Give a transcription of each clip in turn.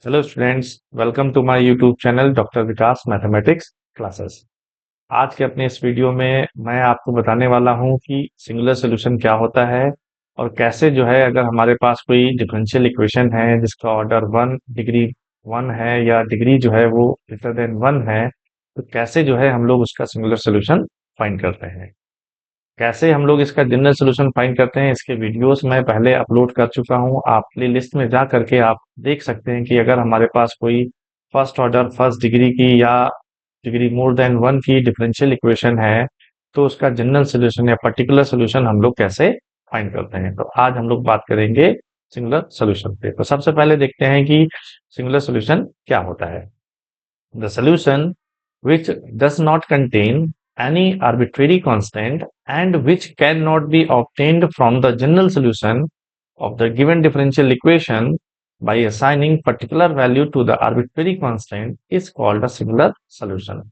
Hello students, welcome to my YouTube channel doctor Vikas mathematics classes. आज के अपने इस वीडियो में मैं आपको बताने वाला हूं कि सिंगुलर सॉल्यूशन क्या होता है और कैसे जो है अगर हमारे पास कोई डिफरेंशियल इक्वेशन है जिसका ऑर्डर 1 डिग्री 1 है या डिग्री जो है वो ग्रेटर देन 1 है, तो कैसे जो है हम लोग उसका सिंगुलर सॉल्यूशन फाइंड करते हैं। कैसे हम लोग इसका जनरल सॉल्यूशन फाइंड करते हैं, इसके वीडियोस मैं पहले अपलोड कर चुका हूं। आप प्ले लिस्ट में जा करके आप देख सकते हैं कि अगर हमारे पास कोई फर्स्ट ऑर्डर फर्स्ट डिग्री की या डिग्री मोर देन 1 की डिफरेंशियल इक्वेशन है, तो उसका जनरल सॉल्यूशन या पर्टिकुलर सॉल्यूशन हम लोग कैसे फाइंड करते हैं। तो आज हम लोग बात करेंगे सिंगुलर सॉल्यूशन पे। तो सबसे पहले देखते हैं कि सिंगुलर सॉल्यूशन क्या होता है। The solution which does not contain any arbitrary constant and which cannot be obtained from the general solution of the given differential equation by assigning particular value to the arbitrary constant is called a singular solution।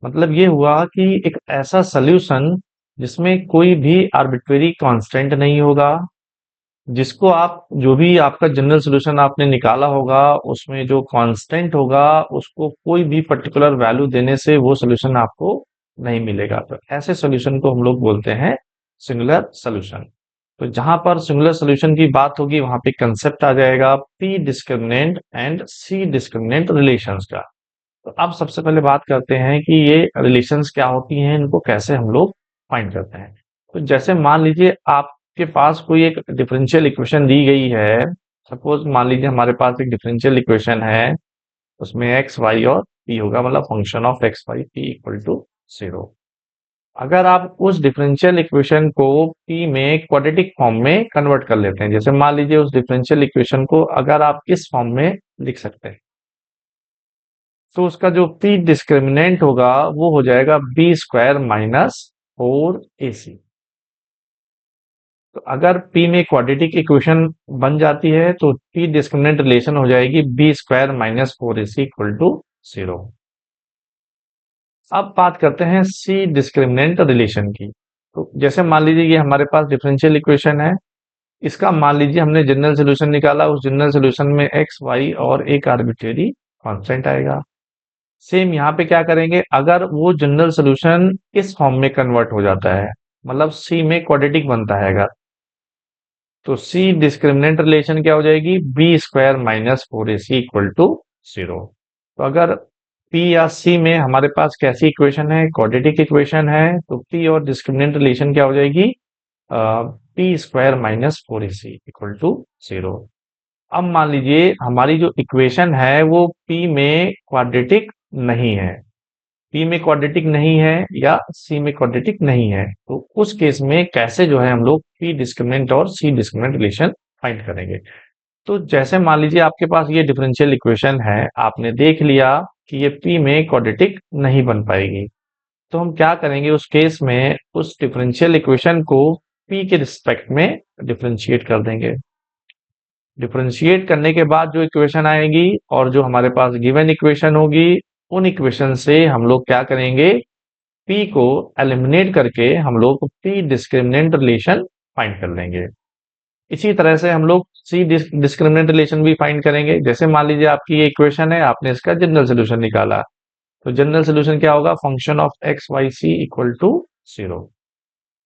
मतलब ये हुआ कि एक ऐसा solution जिसमें कोई भी arbitrary constant नहीं होगा, जिसको आप जो भी आपका जनरल सॉल्यूशन आपने निकाला होगा उसमें जो कांस्टेंट होगा उसको कोई भी पर्टिकुलर वैल्यू देने से वो सॉल्यूशन आपको नहीं मिलेगा। तो ऐसे सॉल्यूशन को हम लोग बोलते हैं सिंगुलर सॉल्यूशन। तो जहां पर सिंगुलर सॉल्यूशन की बात होगी वहां पे कंसेप्ट आ जाएगा p discriminant and c discriminant relations का। तो अब सबसे पहले बात करते हैं कि ये रिलेशंस क्या होती हैं, इनको कैसे हम लोग फाइंड करते हैं। तो जैसे मान लीजिए आपके पास कोई एक डिफरेंशियल इक्वेशन दी गई है। सपोज मान लीजिए हमारे पास एक डिफरेंशियल इक्वेशन है, उसमें एक्स वाई और पी होगा, मतलब function of x y p equal to 0। अगर आप उस डिफरेंशियल इक्वेशन को पी में क्वाड्रेटिक फॉर्म में कन्वर्ट कर लेते हैं, जैसे मान लीजिए उस डिफरेंशियल इक्वेशन को अगर आप इस फॉर्म में लिख सकते हैं, तो उसका जो पी डिस्क्रिमिनेंट होगा वो हो जाएगा बी स्क्वायर माइनस 4ac। तो अगर पी में क्वाड्रेटिक इक्वेशन बन जाती है तो पी डिस्क्रिमिनेंट रिलेशन हो जाएगी b square minus 4ac equal to 0। अब बात करते हैं सी डिस्क्रिमिनेंट रिलेशन की। तो जैसे मान लीजिए ये हमारे पास डिफरेंशियल इक्वेशन है, इसका मान लीजिए हमने जनरल सॉल्यूशन निकाला, उस जनरल सॉल्यूशन में एक्स वाई और एक आर्बिट्रेरी कांस्टेंट आएगा। सेम यहाँ पे क्या करेंगे, अगर वो जनरल सॉल्यूशन इस फॉर्म में कन्वर्ट हो जाता है, मतलब सी में क्वाड्रेटिक बनता है अगर, तो सी डिस्क्रिमिनेंट रिलेशन क्या हो जाएगी b square minus 4ac equal to 0। तो अगर पी या सी में हमारे पास कैसी इक्वेशन है, क्वाड्रेटिक इक्वेशन है, तो पी और डिस्क्रिमिनेंट रिलेशन क्या हो जाएगी p square minus 4ac equal to 0। अब मान लीजिए हमारी जो इक्वेशन है वो पी में क्वाड्रेटिक नहीं है, पी में क्वाड्रेटिक नहीं है या सी में क्वाड्रेटिक नहीं है, तो उस केस में कैसे जो है हम लोग पी डिस्क्रिमिनेंट और सी डिस्क्रिमिनेंट रिलेशन फाइंड करेंगे। तो जैसे मान लीजिए आपके पास ये डिफरेंशियल इक्वेशन है, आपने देख लिया कि ये पी में क्वाड्रेटिक नहीं बन पाएगी, तो हम क्या करेंगे उस केस में, उस डिफरेंशियल इक्वेशन को पी के रिस्पेक्ट में डिफरेंशिएट कर देंगे। डिफरेंशिएट करने के बाद जो इक्वेशन आएगी और जो हमारे पास गिवन इक्वेशन होगी, उन इक्वेशन से हम लोग क्या करेंगे, पी को एलिमिनेट करके हम लोग पी डिस्क्रिमिनेंट रिलेशन फाइंड कर लेंगे। इसी तरह से हम लोग सी डिस्क्रिमिनेंट रिलेशन भी फाइंड करेंगे। जैसे मान लीजिए आपकी ये इक्वेशन है, आपने इसका जनरल सोल्यूशन निकाला, तो जनरल सोल्यूशन क्या होगा, function of x y c equal to 0।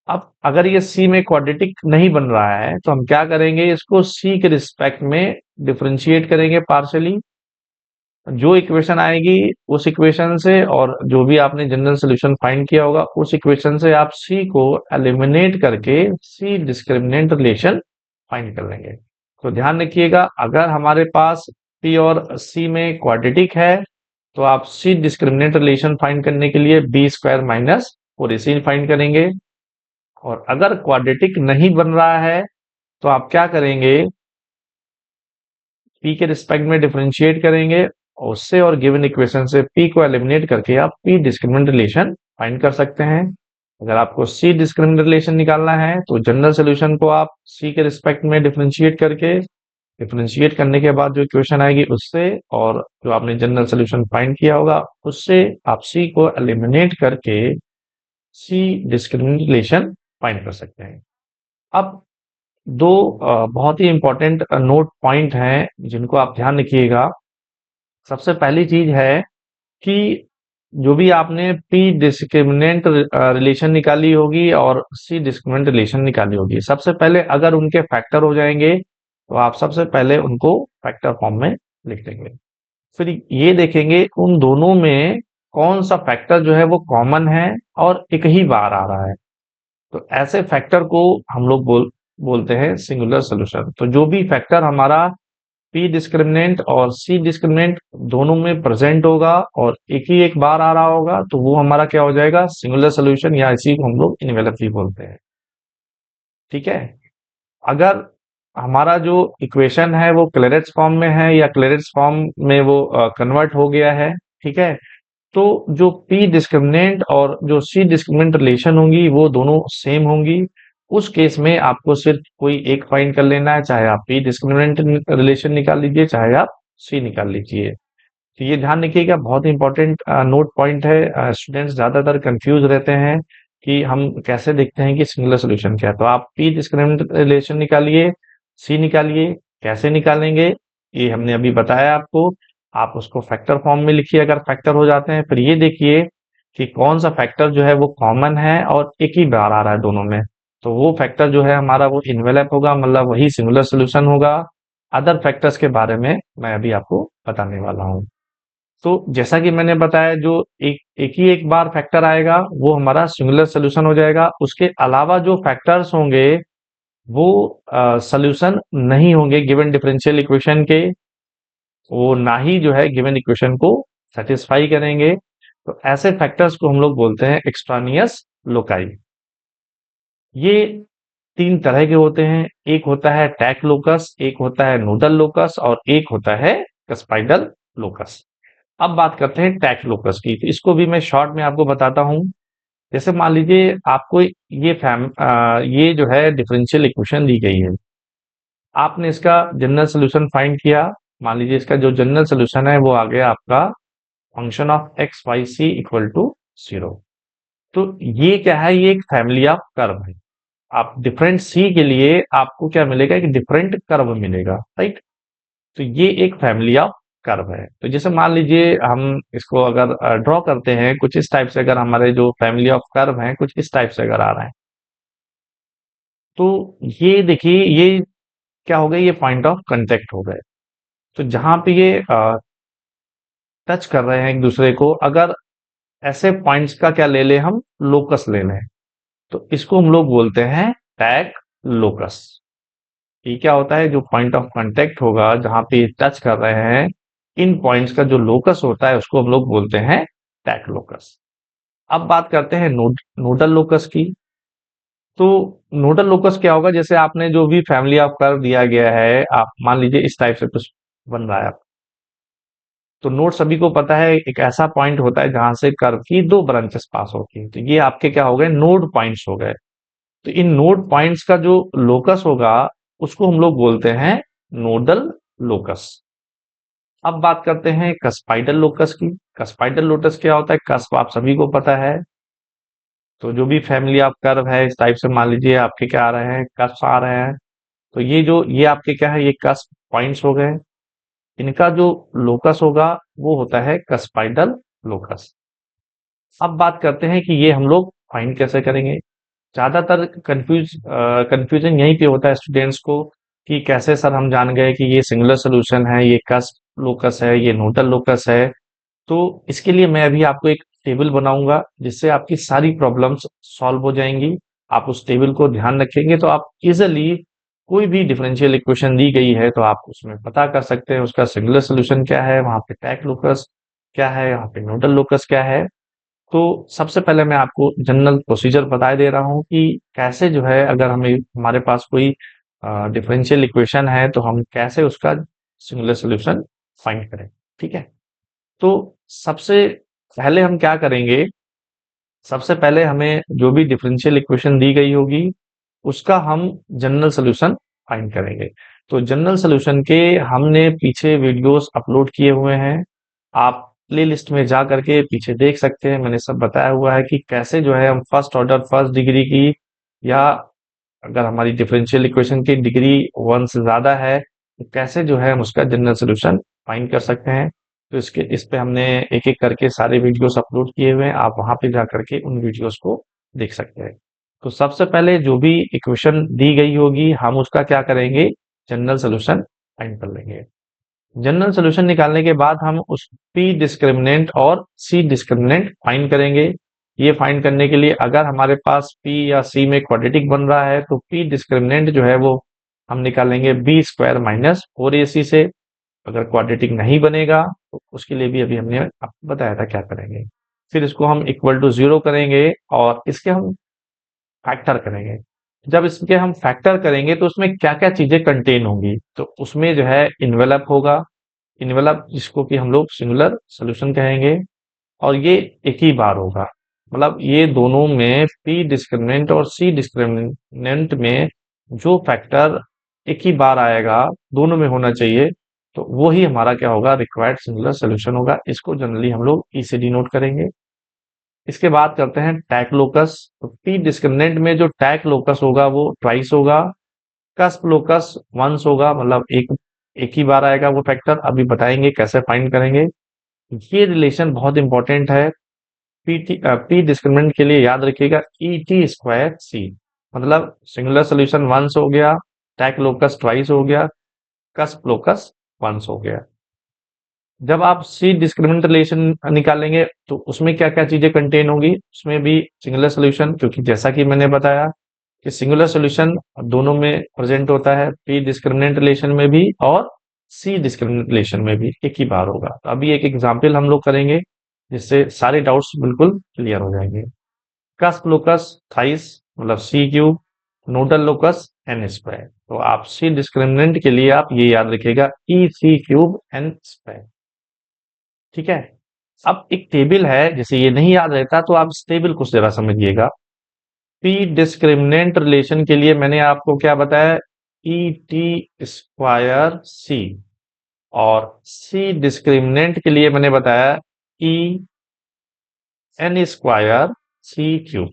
अब अगर ये सी में क्वाड्रेटिक नहीं बन रहा है तो हम क्या करेंगे, इसको सी के रिस्पेक्ट में डिफरेंशिएट करेंगे पार्शियली। जो इक्वेशन आएगी उस इक्वेशन से और जो भी आपने जनरल सोल्यूशन फाइंड किया होगा उस इक्वेशन से आप सी को एलिमिनेट करके सी डिस्क्रिमिनेंट रिलेशन फाइंड कर लेंगे। तो ध्यान रखिएगा, अगर हमारे पास पी और सी में क्वाड्रेटिक है तो आप सी डिस्क्रिमिनेंट रिलेशन फाइंड करने के लिए B square minus 4ac find करेंगे। और अगर क्वाड्रेटिक नहीं बन रहा है तो आप क्या करेंगे, पी के रिस्पेक्ट में डिफरेंशिएट करेंगे और उससे और गिवन इक्वेशन से पी को एलिमिनेट करके आप पी डिस्क्रिमिनेंट रिलेशन फाइंड कर सकते हैं। अगर आपको सी डिस्क्रिमिनेंट रिलेशन निकालना है तो जनरल सोल्यूशन को आप सी के रिस्पेक्ट में डिफरेंशिएट करके, डिफरेंशिएट करने के बाद जो इक्वेशन आएगी उससे और जो आपने जनरल सोल्यूशन फाइंड किया होगा उससे आप सी को एलिमिनेट करके सी डिस्क्रिमिनेंट रिलेशन फाइंड कर सकते हैं। अब दो बहुत ही इंपॉर्टेंट नोट पॉइंट हैं जिनको आप ध्यान रखिएगा। सबसे पहली चीज है कि जो भी आपने पी डिस्क्रिमिनेंट रिलेशन निकाली होगी और सी डिस्क्रिमिनेंट रिलेशन निकाली होगी, सबसे पहले अगर उनके फैक्टर हो जाएंगे तो आप सबसे पहले उनको फैक्टर फॉर्म में लिख देंगे। फिर ये देखेंगे उन दोनों में कौन सा फैक्टर जो है वो कॉमन है और एक ही बार आ रहा है। तो ऐसे फैक्टर को हम लोग बोलते हैं सिंगुलर सॉल्यूशन। तो जो भी फैक्टर हमारा पी डिस्क्रिमिनेंट और सी डिस्क्रिमिनेंट दोनों में प्रेजेंट होगा और एक ही एक बार आ रहा होगा, तो वो हमारा क्या हो जाएगा, सिंगुलर सॉल्यूशन, या इसी को हम लोग इनवेलप भी बोलते हैं। ठीक है। अगर हमारा जो इक्वेशन है वो क्लेरेट्स फॉर्म में है या क्लेरेट्स फॉर्म में वो कन्वर्ट हो गया है, ठीक है, तो जो पी डिस्क्रिमिनेंट और जो सी डिस्क्रिमिनेंट रिलेशन होंगी वो दोनों सेम होंगी। उस केस में आपको सिर्फ कोई एक फाइंड कर लेना है, चाहे आप पी डिस्क्रिमिनेंट रिलेशन निकाल लीजिए चाहे आप सी निकाल लीजिए। तो ये ध्यान रखिएगा, बहुत इंपॉर्टेंट नोट पॉइंट है। स्टूडेंट्स ज्यादातर कंफ्यूज रहते हैं कि हम कैसे देखते हैं कि सिंगुलर सॉल्यूशन क्या है। तो आप पी डिस्क्रिमिनेंट रिलेशन निकालिए, सी निकालिए। कैसे निकालेंगे ये हमने अभी बताया आपको। आप उसको फैक्टर फॉर्म में लिखिए अगर फैक्टर हो जाते हैं। फिर ये देखिए कि कौन सा फैक्टर जो है वो कॉमन है और एक ही बार आ रहा है दोनों में। तो वो फैक्टर जो है हमारा वो इन्वेलप होगा, मतलब वही सिंगुलर सॉल्यूशन होगा। अदर फैक्टर्स के बारे में मैं अभी आपको बताने वाला हूँ। तो जैसा कि मैंने बताया, जो एक एक ही एक बार फैक्टर आएगा वो हमारा सिंगुलर सॉल्यूशन हो जाएगा। उसके अलावा जो फैक्टर्स होंगे वो सॉल्यूशन नहीं होंगे गिवन डिफरेंशियल इक्वेशन के। वो ना ही जो है गिवन इक्वेशन को सेटिस्फाई करेंगे। तो ऐसे फैक्टर्स को हम लोग बोलते हैं एक्सट्रानियस लोकाई। ये तीन तरह के होते हैं, एक होता है टैक लोकस, एक होता है नोडल लोकस और एक होता है कस्पाइडल लोकस। अब बात करते हैं टैक लोकस की। तो इसको भी मैं शॉर्ट में आपको बताता हूं। जैसे मान लीजिए आपको ये जो है डिफरेंशियल इक्वेशन दी गई है, आपने इसका जनरल सोल्यूशन फाइंड किया। मान लीजिए इसका जो जनरल सोल्यूशन है वो आ गया आपका function of x y c equal to 0। तो ये क्या है, ये एक फैमिली ऑफ कर्व है। आप डिफरेंट सी के लिए आपको क्या मिलेगा, एक डिफरेंट कर्व मिलेगा, राइट। तो ये एक फैमिली ऑफ कर्व है। तो जैसे मान लीजिए हम इसको अगर ड्रॉ करते हैं कुछ इस टाइप से, अगर हमारे जो फैमिली ऑफ कर्व हैं कुछ इस टाइप से अगर आ रहा है, तो ये देखिए ये क्या हो गए, ये पॉइंट ऑफ कांटेक्ट हो गए। तो जहां पे ये टच कर रहे हैं एक दूसरे को, अगर ऐसे पॉइंट्स का क्या ले ले, हम लोकस ले लें, तो इसको हम लोग बोलते हैं टैग लोकस। ये क्या होता है, जो पॉइंट ऑफ कांटेक्ट होगा जहां पे ये टच कर रहे हैं, इन पॉइंट्स का जो लोकस होता है उसको हम लोग बोलते हैं टैग लोकस। अब बात करते हैं नोडल लोकस की। तो नोडल लोकस क्या होगा, जैसे आपने जो भी फैमिली ऑफ कर्व दिया गया है, आप मान लीजिए इस टाइप से कुछ बन रहा है। तो नोड सभी को पता है एक ऐसा पॉइंट होता है जहां से कर्व की दो ब्रांचेस पास होती हैं। तो ये आपके क्या हो गए, नोड पॉइंट्स हो गए। तो इन नोड पॉइंट्स का जो लोकस होगा उसको हम लोग बोलते हैं नोडल लोकस। अब बात करते हैं कस्पाइडल लोकस की। कस्पाइडल लोकस क्या होता है, कस्प आप सभी को पता है। तो जो भी फैमिली ऑफ कर्व है इस टाइप से मान लीजिए आपके क्या आ रहे हैं, कस्प आ रहे हैं। तो ये आपके क्या है, ये कस्प पॉइंट्स हो गए। इनका जो लोकस होगा वो होता है कस्पाइडल लोकस। अब बात करते हैं कि ये हम लोग फाइंड कैसे करेंगे। ज्यादातर कंफ्यूजन यहीं पे होता है स्टूडेंट्स को कि कैसे सर हम जान गए कि ये सिंगुलर सोल्यूशन है, ये कस्प लोकस है, ये नोडल लोकस है। तो इसके लिए मैं अभी आपको एक टेबल बनाऊंगा जिससे आपकी सारी प्रॉब्लम्स सॉल्व हो जाएंगी। आप उस टेबल को ध्यान रखेंगे तो आप इजिली कोई भी डिफरेंशियल इक्वेशन दी गई है तो आप उसमें पता कर सकते हैं उसका सिंगुलर सोल्यूशन क्या है, वहां पे टैग लोकस क्या है, वहां पे नोडल लोकस क्या है। तो सबसे पहले मैं आपको जनरल प्रोसीजर बता दे रहा हूँ कि कैसे जो है, अगर हमें हमारे पास कोई डिफरेंशियल इक्वेशन है तो हम कैसे उसका सिंगुलर सोल्यूशन फाइंड करें। ठीक है। तो सबसे पहले हम क्या करेंगे, सबसे पहले हमें जो भी डिफरेंशियल इक्वेशन दी गई होगी उसका हम जनरल सोल्यूशन फाइंड करेंगे। तो जनरल सोल्यूशन के हमने पीछे वीडियोस अपलोड किए हुए हैं, आप प्लेलिस्ट में जा करके पीछे देख सकते हैं। मैंने सब बताया हुआ है कि कैसे जो है हम फर्स्ट ऑर्डर फर्स्ट डिग्री की, या अगर हमारी डिफरेंशियल इक्वेशन की डिग्री 1 से ज्यादा है तो कैसे जो है हम उसका जनरल सोल्यूशन फाइंड कर सकते हैं। तो इस पे हमने एक एक करके सारे वीडियोस अपलोड किए हुए हैं, आप वहां पे जा करके उन वीडियोस को देख सकते हैं। तो सबसे पहले जो भी इक्वेशन दी गई होगी हम उसका क्या करेंगे, जनरल सोल्यूशन फाइंड कर लेंगे। जनरल सोल्यूशन निकालने के बाद हम उस पी डिस्क्रिमिनेंट और सी डिस्क्रिमिनेंट फाइंड करेंगे। ये फाइंड करने के लिए अगर हमारे पास पी या सी में क्वाड्रेटिक बन रहा है तो पी डिस्क्रिमिनेंट जो है वो हम निकालेंगे बी स्क्वायर माइनस 4ac से। अगर क्वाड्रेटिक नहीं बनेगा तो उसके लिए भी अभी हमने आपको बताया था क्या करेंगे। फिर इसको हम इक्वल टू 0 करेंगे और इसके हम फैक्टर करेंगे। जब इसके हम फैक्टर करेंगे तो उसमें क्या क्या चीजें कंटेन होंगी, तो उसमें जो है इन्वेलप होगा, इन्वेलप जिसको कि हम लोग सिंगुलर सोल्यूशन कहेंगे, और ये एक ही बार होगा। मतलब ये दोनों में पी डिस्क्रिमिनेंट और सी डिस्क्रिमिनेंट में जो फैक्टर एक ही बार आएगा, दोनों में होना चाहिए, तो वो ही हमारा क्या होगा, रिक्वायर्ड सिंगुलर सोल्यूशन होगा। इसको जनरली हम लोग ई से डिनोट करेंगे। इसके बाद करते हैं टैक लोकस। तो पी डिस्क्रिमिनेंट में जो टैक लोकस होगा वो ट्वाइस होगा, कस्प लोकस वंस होगा, मतलब एक एक ही बार आएगा वो फैक्टर। अभी बताएंगे कैसे फाइंड करेंगे। ये रिलेशन बहुत इंपॉर्टेंट है। पी डिस्क्रिमिनेंट के लिए याद रखिएगा ई टी स्क्वायर सी, मतलब सिंगुलर सोल्यूशन वंस हो गया, टैक लोकस ट्वाइस हो गया, कस्प लोकस वंस हो गया। जब आप सी डिस्क्रिमिनेंट रिलेशन निकालेंगे तो उसमें क्या क्या चीजें कंटेन होंगी, उसमें भी सिंगुलर सोल्यूशन, क्योंकि जैसा कि मैंने बताया कि सिंगुलर सोल्यूशन दोनों में प्रेजेंट होता है, पी डिस्क्रिमिनेंट रिलेशन में भी और सी डिस्क्रिमिनेंट रिलेशन में भी एक ही बार होगा। तो अभी एक एग्जाम्पल हम लोग करेंगे जिससे सारे डाउट्स बिल्कुल क्लियर हो जाएंगे। कस्प लोकस थाइस मतलब C cube, nodal locus N square. तो आप सी डिस्क्रिमिनेंट के लिए आप ये याद रखिएगा ई सी क्यूब एन स्क्वायर। ठीक है। अब एक टेबल है, जैसे ये नहीं याद रहता तो आप इस टेबल को जरा समझिएगा। पी डिस्क्रिमिनेंट रिलेशन के लिए मैंने आपको क्या बताया, ई टी स्क्वायर सी, और सी डिस्क्रिमिनेंट के लिए मैंने बताया ई एन स्क्वायर सी क्यूब।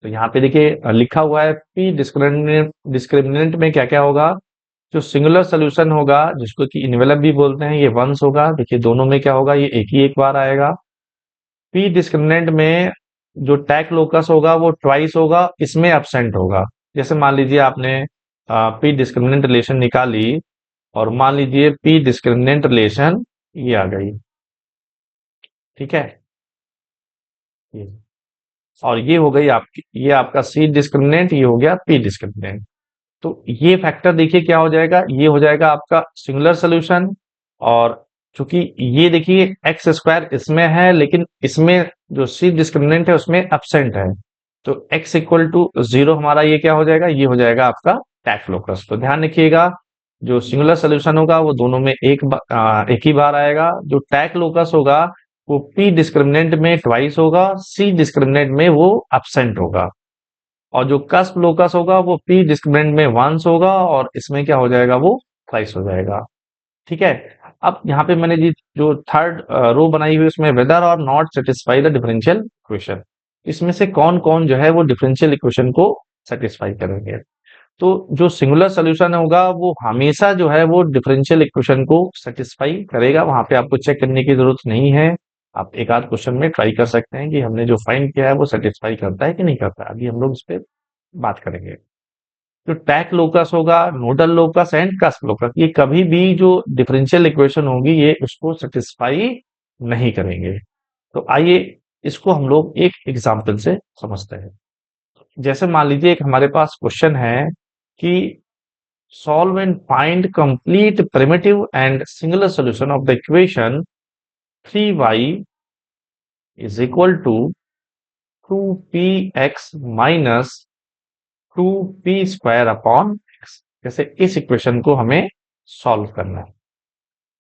तो यहाँ पे देखिए लिखा हुआ है पी डिस्क्रिमिनेंट डिस्क्रिमिनेंट में क्या क्या होगा। जो सिंगुलर सोल्यूशन होगा जिसको कि इन्वेलप भी बोलते हैं, ये वंस होगा। देखिए दोनों में क्या होगा, ये एक बार आएगा। पी डिस्क्रिमिनेंट में जो टैक लोकस होगा वो ट्वाइस होगा, इसमें एब्सेंट होगा। जैसे मान लीजिए आपने पी डिस्क्रिमिनेंट रिलेशन निकाली और मान लीजिए पी डिस्क्रिमिनेंट रिलेशन ये आ गई, ठीक है, ये और ये हो गई आपकी, ये आपका सी डिस्क्रिमिनेंट, ये हो गया पी डिस्क्रिमिनेंट। तो ये फैक्टर देखिए क्या हो जाएगा, ये हो जाएगा आपका सिंगुलर सोल्यूशन। और चूंकि ये देखिए एक्स स्क्वायर इसमें है लेकिन इसमें जो सी डिस्क्रिमिनेंट है उसमें एब्सेंट है, तो x इक्वल टू 0 हमारा ये क्या हो जाएगा, ये हो जाएगा आपका टैक लोकस। तो ध्यान रखिएगा जो सिंगुलर सोल्यूशन होगा वो दोनों में एक ही बार आएगा। जो टैक लोकस होगा वो पी डिस्क्रिमिनेंट में ट्वाइस होगा, सी डिस्क्रिमिनेंट में वो एब्सेंट होगा। और जो कस्प लोकस होगा वो पी डिस्क्रिमिनेंट में वंस होगा और इसमें क्या हो जाएगा, वो ट्वाइस हो जाएगा। ठीक है। अब यहाँ पे मैंने जो थर्ड रो बनाई हुई उसमें वेदर और not satisfy the differential equation, इसमें से कौन कौन जो है वो डिफरेंशियल इक्वेशन को सेटिस्फाई करेंगे। तो जो सिंगुलर सोल्यूशन होगा वो हमेशा जो है वो डिफरेंशियल इक्वेशन को सेटिस्फाई करेगा, वहां पे आपको चेक करने की जरूरत नहीं है। आप एक आध क्वेश्चन में ट्राई कर सकते हैं कि हमने जो फाइंड किया है वो सेटिस्फाई करता है कि नहीं करता है। अभी हम लोग इस पे बात करेंगे। जो टैक लोकस होगा, nodal locus and cusp locus, ये कभी भी जो डिफरेंशियल इक्वेशन होगी ये उसको सेटिस्फाई नहीं करेंगे। तो आइए इसको हम लोग एक एग्जाम्पल से समझते हैं। जैसे मान लीजिए एक हमारे पास क्वेश्चन है कि solve and find complete primitive and singular solution of the equation 3y is equal to 2px minus 2p square upon x। जैसे इस इक्वेशन को हमें सॉल्व करना है,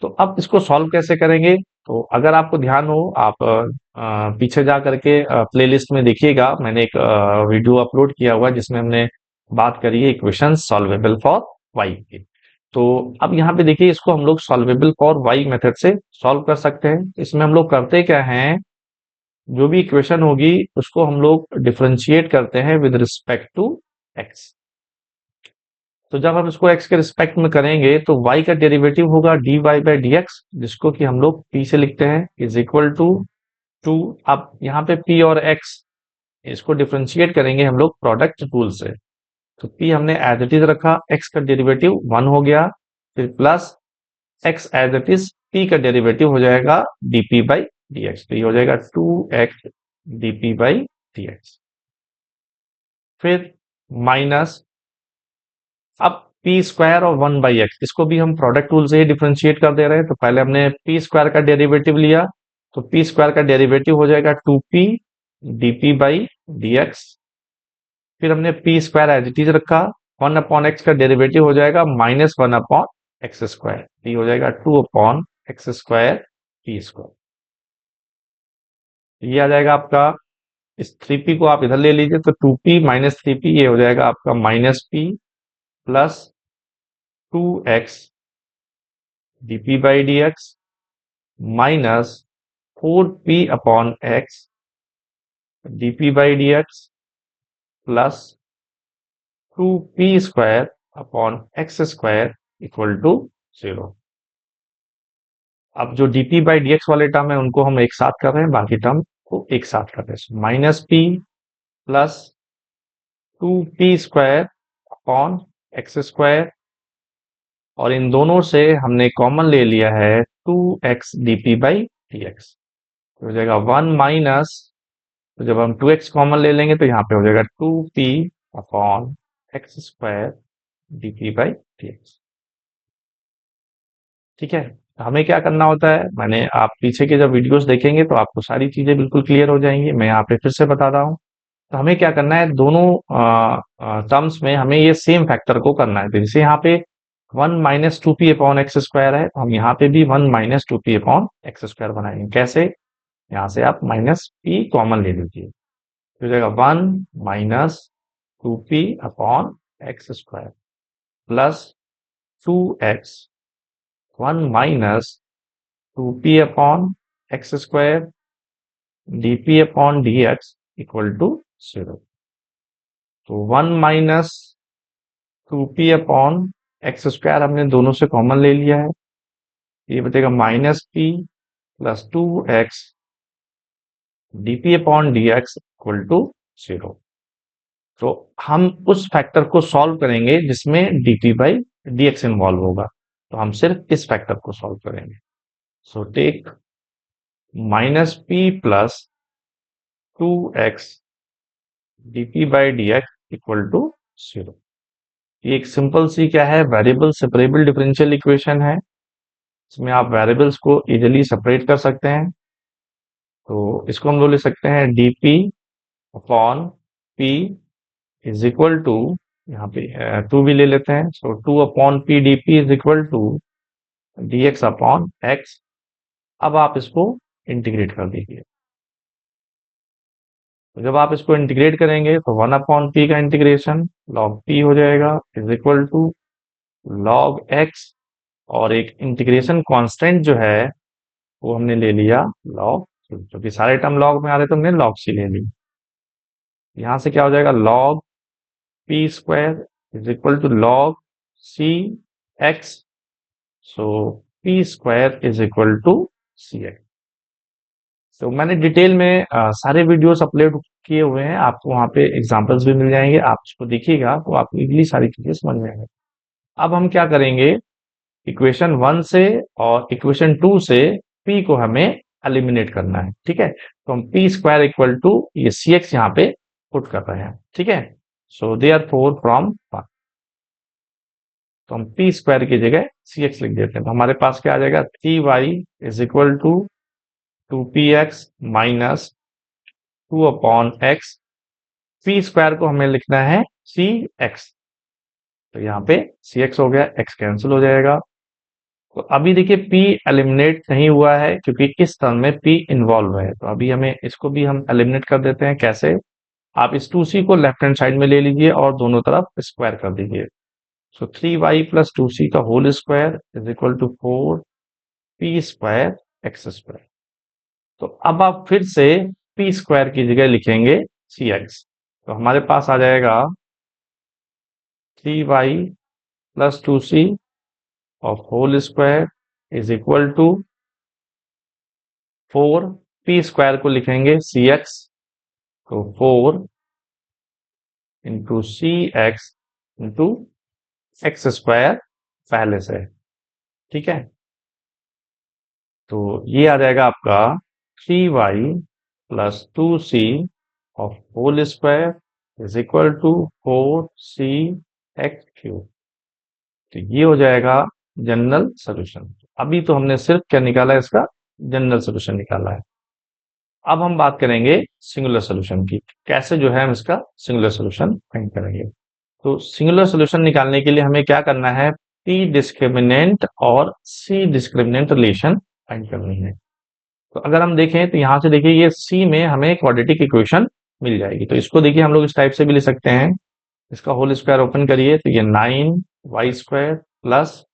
तो अब इसको सॉल्व कैसे करेंगे। तो अगर आपको ध्यान हो आप पीछे जा करके प्लेलिस्ट में देखिएगा, मैंने एक वीडियो अपलोड किया हुआ है जिसमें हमने बात करी है इक्वेशन सॉल्वेबल फॉर वाई की। तो अब यहाँ पे देखिए इसको हम लोग सॉल्वेबल फॉर वाई मेथड से सॉल्व कर सकते हैं। इसमें हम लोग करते क्या हैं, जो भी इक्वेशन होगी उसको हम लोग डिफरेंशिएट करते हैं विद रिस्पेक्ट टू एक्स। तो जब हम इसको x के रिस्पेक्ट में करेंगे तो y का डेरिवेटिव होगा dy बाई dx, जिसको कि हम लोग p से लिखते हैं, इज इक्वल टू 2। अब यहाँ पे p और x, इसको डिफरेंशिएट करेंगे हम लोग प्रोडक्ट रूल से। तो p हमने एज इट इज रखा, x का डेरिवेटिव 1 हो गया, फिर plus x as it is, p का डेरिवेटिव हो जाएगा dp बाई dx, तो ये हो जाएगा 2x dp बाई dx। फिर माइनस, अब पी स्क्वायर और 1/x, इसको भी हम प्रोडक्ट रूल से ही डिफरेंशिएट कर दे रहे हैं। तो पहले हमने पी स्क्वायर का डेरिवेटिव लिया, तो पी स्क्वायर का डेरिवेटिव हो जाएगा 2p dp बाई dx। फिर हमने p square as it is रखा, 1/x का डेरिवेटिव हो जाएगा -1/x², ये हो जाएगा 2/x², पी स्क्वायर। ये आ जाएगा आपका, इस 3p को आप इधर ले लीजिए, तो 2p माइनस 3p, ये हो जाएगा आपका -p plus 2x dp by dx minus 4p/x dp by dx plus 2p² equal to 0। अब जो dp बाई dx वाले टर्म है उनको हम एक साथ कर रहे हैं, बाकी टर्म को एक साथ कर रहे हैं। -p प्लस 2p²/x², और इन दोनों से हमने कॉमन ले लिया है 2x dp बाई dx, तो हो जाएगा 1 माइनस, तो जब हम 2x कॉमन ले लेंगे तो यहाँ पे हो जाएगा 2p/x² dp बाई dx। ठीक है, तो हमें क्या करना होता है, मैंने, आप पीछे के जब वीडियोस देखेंगे तो आपको सारी चीजें बिल्कुल क्लियर हो जाएंगी, मैं यहाँ पे फिर से बता रहा हूँ। तो हमें क्या करना है, दोनों टर्म्स में हमें ये सेम फैक्टर को करना है। तो जैसे यहाँ पे 1 माइनस 2p/x² है, तो हम यहाँ पे भी 1 माइनस 2p/x² बनाएंगे। कैसे, यहाँ से आप माइनस p कॉमन ले लीजिए, तो हो जाएगा 1 minus 2p/x² plus 2x, 1 minus 2p/x² dp/dx equal to 0। तो 1 माइनस 2p/x² हमने दोनों से कॉमन ले लिया है, ये बचेगा -p plus 2x dp/dx equal to 0। तो हम उस फैक्टर को सॉल्व करेंगे जिसमें dp बाई dx इन्वॉल्व होगा, तो हम सिर्फ इस फैक्टर को सॉल्व करेंगे। So take -p plus 2x dp by dx equal to 0। ये एक सिंपल सी क्या है, वेरिएबल सेपरेबल डिफरेंशियल इक्वेशन है, इसमें आप वेरिएबल्स को इजीली सेपरेट कर सकते हैं। तो इसको हम लोग लिख सकते हैं dp upon p is equal to, यहाँ पे 2 भी ले लेते हैं, so 2/p dp is equal to dx upon x। अब आप इसको इंटीग्रेट कर दीजिए, तो जब आप इसको इंटीग्रेट करेंगे तो 1/p का इंटीग्रेशन log p हो जाएगा is equal to log x, और एक इंटीग्रेशन कांस्टेंट जो है वो हमने ले लिया log c, क्योंकि सारे टर्म log में आ रहे तो हमने log c ले ली। यहां से क्या हो जाएगा, log p² is equal to log c x, सो p² is equal to cx। तो मैंने डिटेल में सारे वीडियोस अपलोड किए हुए हैं, आपको वहां पे एग्जांपल्स भी मिल जाएंगे, आप उसको देखिएगा तो आपको इजीली सारी चीजें समझ में आएंगे। अब हम क्या करेंगे, इक्वेशन 1 से और इक्वेशन 2 से p को हमें एलिमिनेट करना है। ठीक है, तो हम p² इक्वल टू ये cx यहाँ पे पुट कर रहे हैं। ठीक है, सो देयरफॉर फ्रॉम, तो हम p² की जगह cx लिख देते हैं, तो हमारे पास क्या आ जाएगा, 3y is equal to 2px minus 2/x, p² को हमें लिखना है cx, तो यहाँ पे cx हो गया, x कैंसिल हो जाएगा। तो अभी देखिए p एलिमिनेट नहीं हुआ है क्योंकि इस टर्म में p इन्वॉल्व है, तो अभी हमें इसको भी हम एलिमिनेट कर देते हैं। कैसे, आप इस 2c को लेफ्ट हैंड साइड में ले लीजिए और दोनों तरफ स्क्वायर कर दीजिए, सो 3y प्लस 2c का whole square is equal to 4p²x²। तो अब आप फिर से p² की जगह लिखेंगे cx, तो हमारे पास आ जाएगा 3y plus 2c of whole square is equal to 4, p square को लिखेंगे cx, तो 4 into c x into x square पहले से, ठीक है। तो ये आ जाएगा आपका 3y plus 2c of whole square is equal to 4c x cube. तो ये हो जाएगा जनरल सोल्यूशन। अभी तो हमने सिर्फ क्या निकाला है, इसका जनरल सोल्यूशन निकाला है। अब हम बात करेंगे सिंगुलर सोल्यूशन की, कैसे जो है हम इसका सिंगुलर सोल्यूशन फाइंड करेंगे। तो सिंगुलर सोल्यूशन निकालने के लिए हमें क्या करना है, पी डिस्क्रिमिनेंट और सी डिस्क्रिमिनेंट रिलेशन फाइंड करनी है। तो अगर हम देखें तो यहाँ से देखिए ये सी में हमें क्वाड्रेटिक इक्वेशन मिल जाएगी। तो इसको देखिए हम लोग इस टाइप से भी लिख सकते हैं, इसका होल स्क्वायर ओपन करिए तो ये 9y² प्लस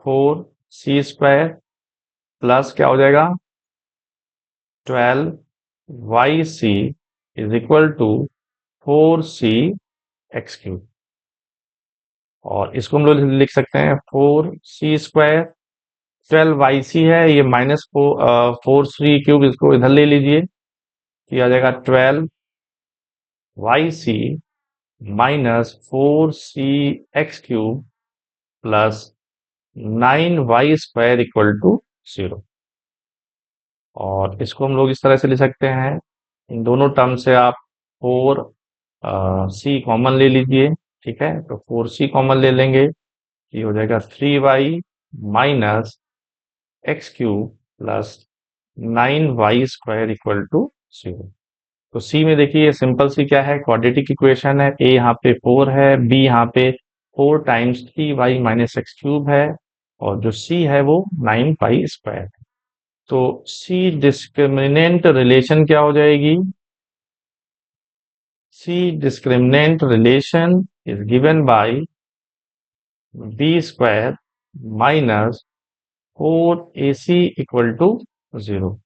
4c² प्लस क्या हो जाएगा 12yc is equal to 4c x cube. और इसको हम लोग लिख सकते हैं 4c², 12yc है, ये माइनस 4c³ इसको इधर ले लीजिए, ये आ जाएगा 12yc minus 4c x³ plus 9y² equal to 0। और इसको हम लोग इस तरह से लिख सकते हैं, इन दोनों टर्म से आप 4c कॉमन ले लीजिए, ठीक है। तो 4c कॉमन ले लेंगे, ये हो जाएगा 3y minus x³ plus 9y² equal to 0। तो सी में देखिए ये सिंपल सी क्या है, क्वाड्रेटिक इक्वेशन है। ए यहाँ पे 4 है, बी यहाँ पे 4 टाइम्स 3y माइनस x³ है, और जो सी है वो 9y² है। तो सी डिस्क्रिमिनेंट रिलेशन क्या हो जाएगी, C discriminant relation is given by b² minus 4ac equal to 0।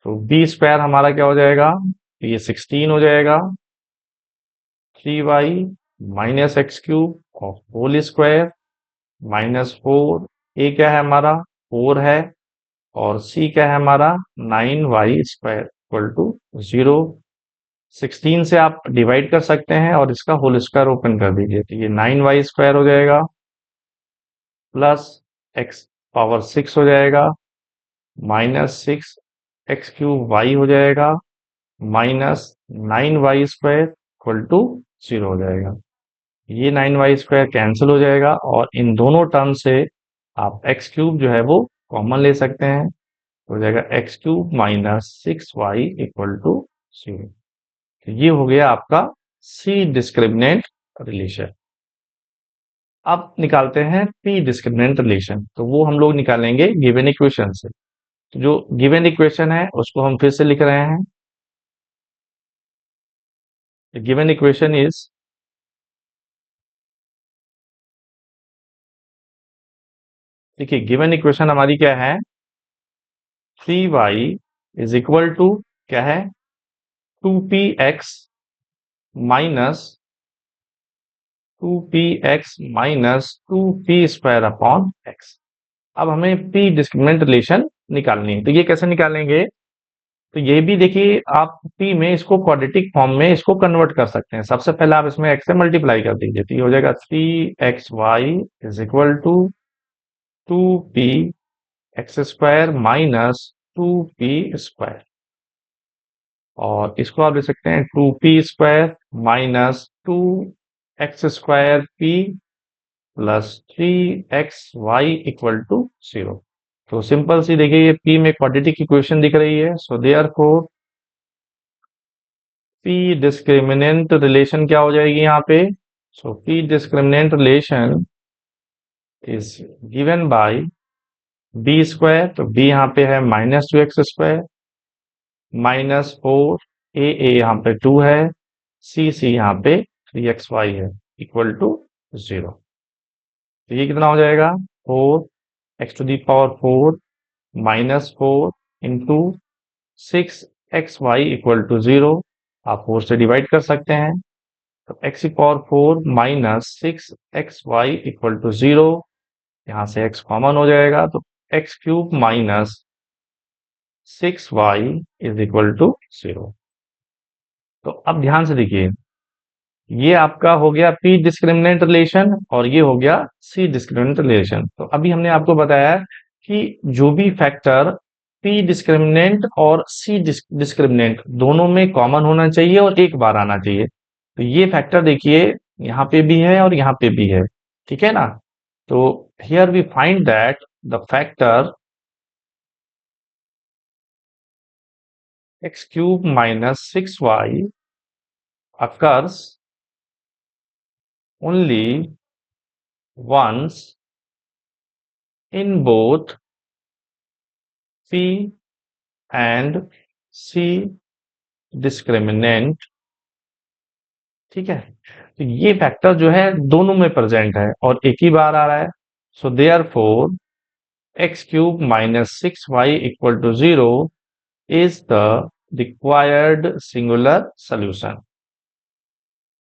तो b² हमारा क्या हो जाएगा, तो ये 16 हो जाएगा, 3y minus x³ of whole square minus 4, a क्या है हमारा 4 है, और सी क्या है हमारा 9y² इक्वल टू 0। 16 से आप डिवाइड कर सकते हैं और इसका होल स्क्वायर ओपन कर दीजिए, तो ये 9y² हो जाएगा प्लस x पावर 6 हो जाएगा माइनस 6x³ y हो जाएगा माइनस 9y² इक्वल टू 0 हो जाएगा। ये 9y² कैंसिल हो जाएगा और इन दोनों टर्म से आप x³ जो है वो कॉमन ले सकते हैं, हो जाएगा x³ minus 6y equal to 0। तो ये हो गया आपका सी डिस्क्रिमिनेंट रिलेशन। अब निकालते हैं पी डिस्क्रिमिनेंट रिलेशन, तो वो हम लोग निकालेंगे गिवन इक्वेशन से। तो जो गिवन इक्वेशन है उसको हम फिर से लिख रहे हैं, गिवन इक्वेशन इज, देखिए गिवन इक्वेशन हमारी क्या है, 3y इज इक्वल टू क्या है 2px minus 2p upon x। अब हमें p डिस्क्रिमिनेंट रिलेशन निकालनी है, तो ये कैसे निकालेंगे, तो ये भी देखिए आप p में इसको क्वाड्रेटिक फॉर्म में इसको कन्वर्ट कर सकते हैं। सबसे पहले आप इसमें x से मल्टीप्लाई कर दीजिए, तो ये हो जाएगा 3xy is equal to 2p x² minus 2p²। और इसको आप लिख सकते हैं 2p² minus 2x² p plus 3xy equal to 0। तो सिंपल सी देखिए ये p में क्वाड्रेटिक इक्वेशन दिख रही है, so therefore p discriminant relation क्या हो जाएगी यहाँ पे, सो p discriminant relation is given by b², तो b यहाँ पे है माइनस 2x² माइनस 4 ए यहाँ पे 2 है, सी यहाँ पे 3xy है इक्वल टू 0। तो ये कितना हो जाएगा 4x⁴ minus 4 into 6xy equal to 0। आप 4 से डिवाइड कर सकते हैं, तो x power 4 minus 6xy equal to 0, यहां से x कॉमन हो जाएगा, तो x cube minus 6y is equal to 0। तो अब ध्यान से देखिए, ये आपका हो गया पी डिस्क्रिमिनेंट रिलेशन और ये हो गया सी डिस्क्रिमिनेंट रिलेशन। तो अभी हमने आपको बताया कि जो भी फैक्टर पी डिस्क्रिमिनेंट और सी डिस्क्रिमिनेंट दोनों में कॉमन होना चाहिए और एक बार आना चाहिए। तो ये फैक्टर देखिए यहाँ पे भी है और यहाँ पे भी है, ठीक है ना। तो here we find that the factor x cube minus 6y occurs only once in both P and C discriminant, ठीक है। तो ये फैक्टर जो है दोनों में प्रेजेंट है और एक ही बार आ रहा है। So there four x cube minus 6y equal to 0 is the required singular solution.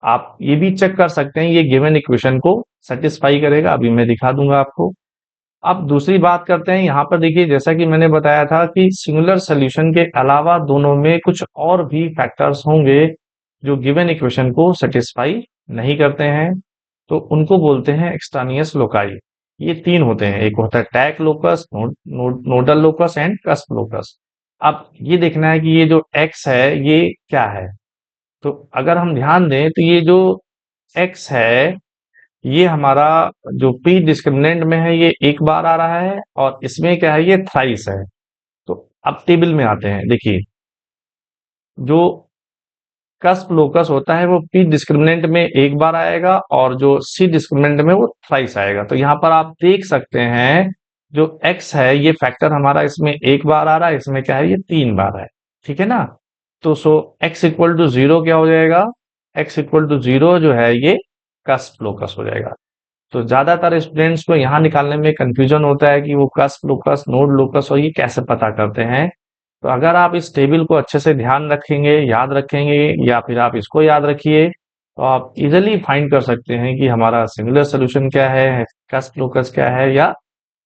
आप ये भी चेक कर सकते हैं ये गिवन इक्वेशन को सेटिस्फाई करेगा, अभी मैं दिखा दूंगा आपको। अब दूसरी बात करते हैं, यहाँ पर देखिए जैसा कि मैंने बताया था कि सिंगुलर सोल्यूशन के अलावा दोनों में कुछ और भी फैक्टर्स होंगे जो गिवन इक्वेशन को सेटिस्फाई नहीं करते हैं, तो उनको बोलते हैं एक्सट्रानियस लोकाई। ये तीन होते हैं, एक होता है tag locus, nodal locus and cusp locus. अब ये देखना है कि ये जो एक्स है ये क्या है। तो अगर हम ध्यान दें तो ये जो एक्स है ये हमारा जो पी डिस्क्रिमिनेंट में है ये एक बार आ रहा है और इसमें क्या है ये थ्राइस है। तो अब टेबल में आते हैं, देखिए जो कस्प लोकस होता है वो पी डिस्क्रिमिनेंट में एक बार आएगा और जो सी डिस्क्रिमिनेंट में वो थ्राइस आएगा। तो यहाँ पर आप देख सकते हैं जो एक्स है ये फैक्टर हमारा इसमें एक बार आ रहा है, इसमें क्या है ये तीन बार है, ठीक है ना। तो सो एक्स इक्वल टू जीरो क्या हो जाएगा, एक्स इक्वल टू जीरो जो है ये कस्प लोकस हो जाएगा। तो ज्यादातर स्टूडेंट्स को यहाँ निकालने में कंफ्यूजन होता है कि वो कस्प लोकस नोड लोकस और ये कैसे पता करते हैं। तो अगर आप इस टेबल को अच्छे से ध्यान रखेंगे, याद रखेंगे, या फिर आप इसको याद रखिए, तो आप इजिली फाइंड कर सकते हैं कि हमारा सिंगुलर सोल्यूशन क्या है, कस्प लोकस क्या है या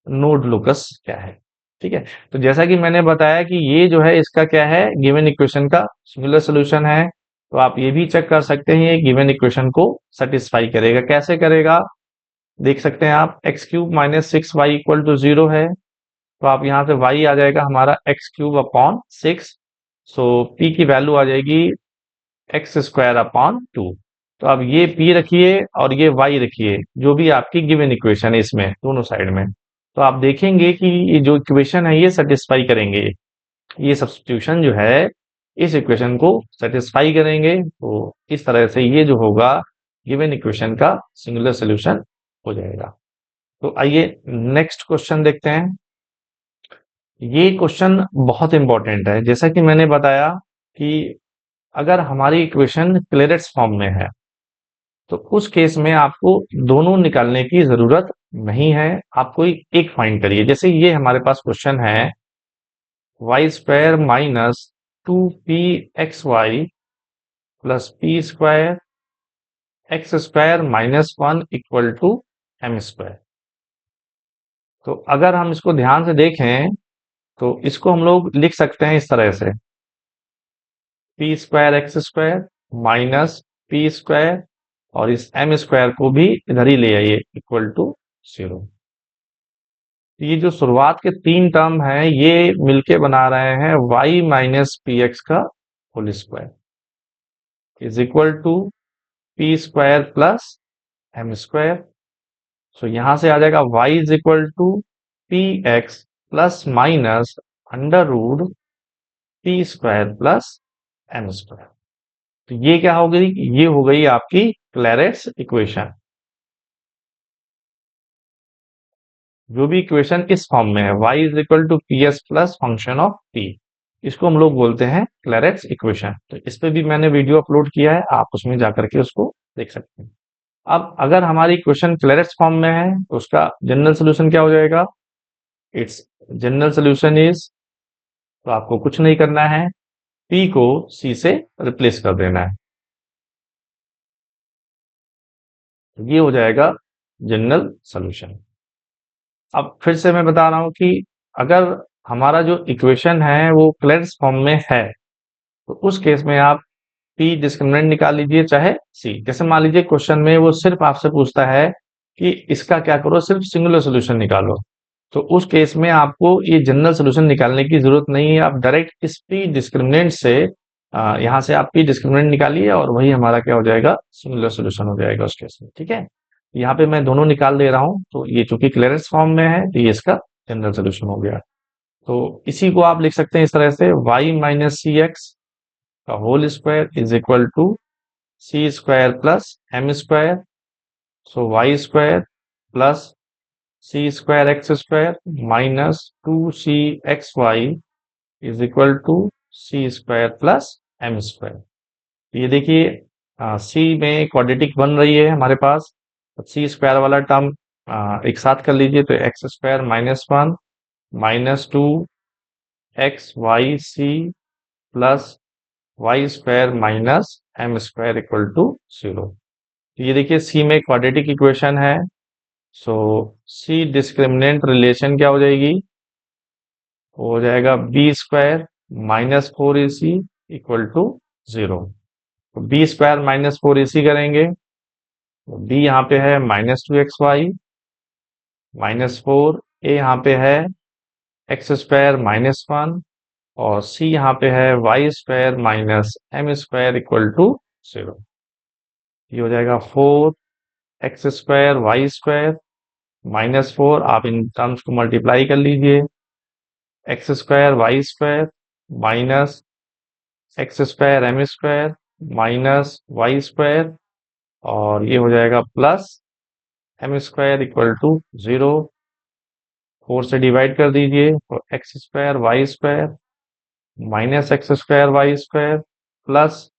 नोड लोकस क्या है, ठीक है। तो जैसा कि मैंने बताया कि ये जो है इसका क्या है गिवन इक्वेशन का सिंगुलर सोल्यूशन है। तो आप ये भी चेक कर सकते हैं ये गिवन इक्वेशन को सेटिस्फाई करेगा, कैसे करेगा देख सकते हैं आप। X cube minus 6y equal to 0 है, तो आप यहाँ से y आ जाएगा हमारा एक्स क्यूब अपॉन 6। सो p की वैल्यू आ जाएगी एक्स स्क्वायर अपॉन 2। तो अब ये p रखिए और ये y रखिए, जो भी आपकी गिवन इक्वेशन है इसमें दोनों साइड में, तो आप देखेंगे कि ये जो इक्वेशन है ये सेटिस्फाई करेंगे। ये सब्स्टिट्यूशन जो है इस इक्वेशन को सेटिस्फाई करेंगे, तो इस तरह से ये जो होगा गिवन इक्वेशन का सिंगुलर सोल्यूशन हो जाएगा। तो आइए नेक्स्ट क्वेश्चन देखते हैं। ये क्वेश्चन बहुत इंपॉर्टेंट है। जैसा कि मैंने बताया कि अगर हमारी इक्वेशन क्लेरेट्स फॉर्म में है तो उस केस में आपको दोनों निकालने की जरूरत नहीं है, आप कोई एक फाइंड करिए। जैसे ये हमारे पास क्वेश्चन है y square minus 2pxy plus p square x square minus 1 equal to m square. तो अगर हम इसको ध्यान से देखें तो इसको हम लोग लिख सकते हैं इस तरह से, P square x square minus P square और इस एम स्क्वायर को भी इधर ही ले आइए इक्वल टू 0। ये जो शुरुआत के तीन टर्म हैं ये मिलके बना रहे हैं y माइनस पी एक्स का whole square is equal to P square plus M square. So यहां से आ जाएगा y is equal to P x plus minus under root P square plus M square. तो ये क्या हो गई, ये हो गई आपकी क्लैरेट्स इक्वेशन। जो भी इक्वेशन इस फॉर्म में है y is equal to p s plus function of t, इसको हम लोग बोलते हैं क्लैरेट्स इक्वेशन। तो इस पे भी मैंने वीडियो अपलोड किया है, आप उसमें जाकर के उसको देख सकते हैं। अब अगर हमारी इक्वेशन क्लैरेट्स फॉर्म में है तो उसका जनरल सोल्यूशन क्या हो जाएगा, इट्स जनरल सोल्यूशन इज, तो आपको कुछ नहीं करना है, p को c से रिप्लेस कर देना है। तो ये हो जाएगा जनरल सोल्यूशन। अब फिर से मैं बता रहा हूं कि अगर हमारा जो इक्वेशन है वो क्लेरस फॉर्म में है, तो उस केस में आप पी डिस्क्रिमिनेंट निकाल लीजिए चाहे सी। जैसे मान लीजिए क्वेश्चन में वो सिर्फ आपसे पूछता है कि इसका क्या करो, सिर्फ सिंगुलर सोल्यूशन निकालो, तो उस केस में आपको ये जनरल सोल्यूशन निकालने की जरूरत नहीं है। आप डायरेक्ट इस पी डिस्क्रिमिनेंट से यहाँ से आप पी डिस्क्रिमिनेंट निकालिए और वही हमारा क्या हो जाएगा, सिंगुलर सोल्यूशन हो जाएगा उस केस में। ठीक है, यहाँ पे मैं दोनों निकाल दे रहा हूँ, तो ये चूंकि क्लेरेंस फॉर्म में है तो ये इसका जनरल सोल्यूशन हो गया। तो इसी को आप लिख सकते हैं इस तरह से, y माइनस सी एक्स का whole square is equal to C square plus M square. So y square plus C square x square minus two C x y is equal to C square plus M square. ये देखिए सी में quadratic बन रही है हमारे पास, सी square वाला term एक साथ कर लीजिए, तो x square minus one minus two x y c plus y square minus m square equal to zero. ये देखिए सी में क्वाड्रेटिक इक्वेशन है, सो सी डिस्क्रिमिनेंट रिलेशन क्या हो जाएगी, हो जाएगा B square minus four A C equal to zero. तो B square minus four A C करेंगे, तो बी यहाँ पे है minus two x Y minus four, ए यहाँ पे है एक्स स्क्वायर माइनस वन, और सी यहाँ पे है y square minus m square equal to zero. ये हो जाएगा four x square y square minus four, आप इन टर्म्स को मल्टीप्लाई कर लीजिए, x square y square minus x square m square minus y square, और ये हो जाएगा plus M square equal to zero. Four से डिवाइड कर दीजिए, तो x square y square minus x square y square plus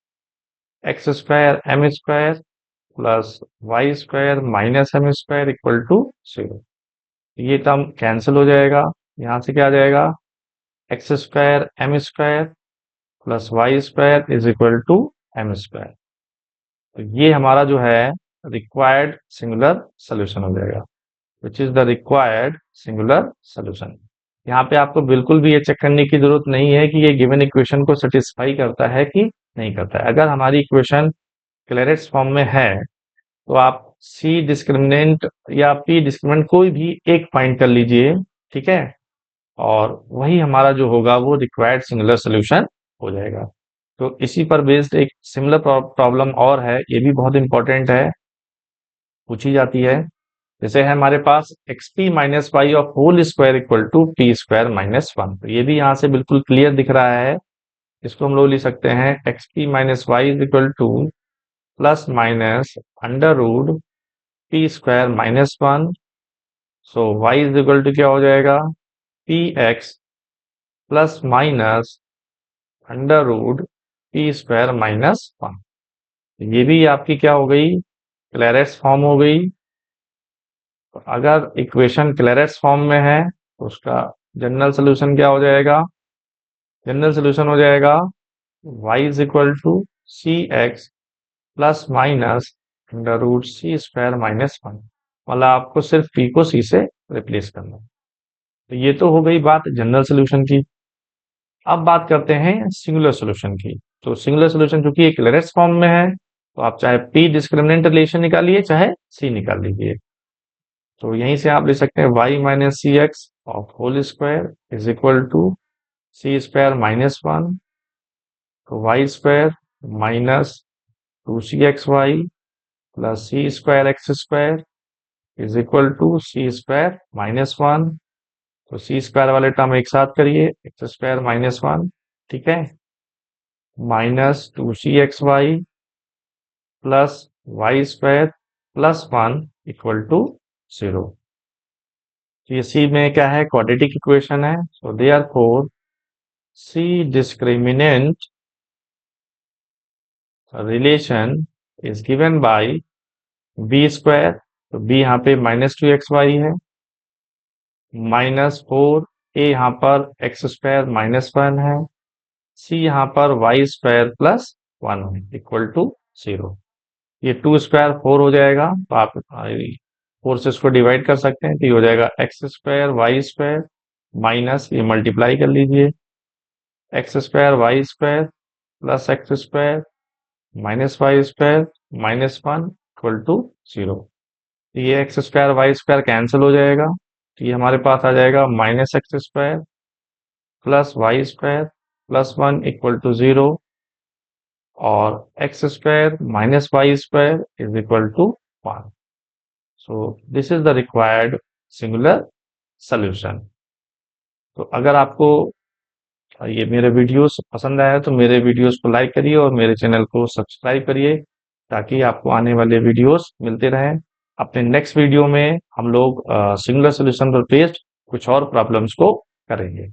x square m square plus y square minus m square equal to zero. ये term cancel हो जाएगा, यहाँ से क्या आ जाएगा, x square m square plus y square is equal to m square. तो ये हमारा जो है रिक्वायर्ड सिंगुलर सोल्यूशन हो जाएगा, which is the required singular solution. यहाँ पे आपको बिल्कुल भी ये चेक करने की जरूरत नहीं है कि ये गिवन इक्वेशन को सेटिस्फाई करता है कि नहीं करता है। अगर हमारी इक्वेशन क्लेरेंस फॉर्म में है तो आप सी डिस्क्रिमिनेंट या पी डिस्क्रिमिनेंट कोई भी एक फाइंड कर लीजिए, ठीक है, और वही हमारा जो होगा वो रिक्वायर्ड सिंगुलर सोल्यूशन हो जाएगा। तो इसी पर बेस्ड एक सिमिलर प्रॉब्लम और है, ये भी बहुत इंपॉर्टेंट है, पूछी जाती है। जैसे है हमारे पास X P minus Y of whole square equal to P square minus one. तो ये भी यहाँ से बिल्कुल क्लियर दिख रहा है, इसको हम लोग लिख सकते हैं x P minus y is equal to plus minus under root P square minus one. So y is equal to क्या हो जाएगा, p x plus minus under root P square minus one. ये भी आपकी क्या हो गई, क्लेरेंस फॉर्म हो गई। तो अगर इक्वेशन क्लेरेंस फॉर्म में है तो उसका जनरल सोल्यूशन क्या हो जाएगा, जनरल सोल्यूशन हो जाएगा y is equal to C x plus minus under root c square minus one. मतलब आपको सिर्फ p को c से रिप्लेस करना। तो ये तो हो गई बात जनरल सोल्यूशन की। अब बात करते हैं सिंगुलर सोल्यूशन की। तो सिंगुलर सोल्यूशन चूंकि एक क्लेरेंस फॉर्म में है, तो आप चाहे p डिस्क्रिमिनेंट रिलेशन निकालिए चाहे c निकाल लीजिए। तो यहीं से आप ले सकते हैं y minus C X of whole square is equal to C square minus one. तो Y square minus two C x Y plus C square x square is equal to C square minus one. तो C square वाले term एक साथ करिए, x square minus one, ठीक है, minus two C x Y plus y square plus one equal to zero. ये c में क्या है, क्वाड्रेटिक इक्वेशन है, so therefore c discriminant relation is given by b square. तो बी यहाँ पे माइनस टू एक्स वाई है minus four, ए यहाँ पर एक्स स्क्वायर माइनस वन है, सी यहाँ पर वाई स्क्वायर प्लस वन है इक्वल टू जीरो। ये 2 स्क्वायर 4 हो जाएगा, तो आप 4 से इसको डिवाइड कर सकते हैं, तो ये हो जाएगा x square y square minus, ये मल्टीप्लाई कर लीजिए, x square y square plus x square minus y square minus 1 equal to 0। ये x square y square cancel हो जाएगा, तो ये हमारे पास आ जाएगा minus x square plus y square plus 1 equal to 0, और x square minus y square is equal to 1। So this is the required singular solution. तो अगर आपको ये मेरे वीडियोस पसंद आया तो मेरे वीडियोस को लाइक करिए और मेरे चैनल को सब्सक्राइब करिए, ताकि आपको आने वाले वीडियोस मिलते रहें। अपने नेक्स्ट वीडियो में हम लोग सिंगुलर सॉल्यूशन पर बेस्ड कुछ और प्रॉब्लम्स को करेंगे।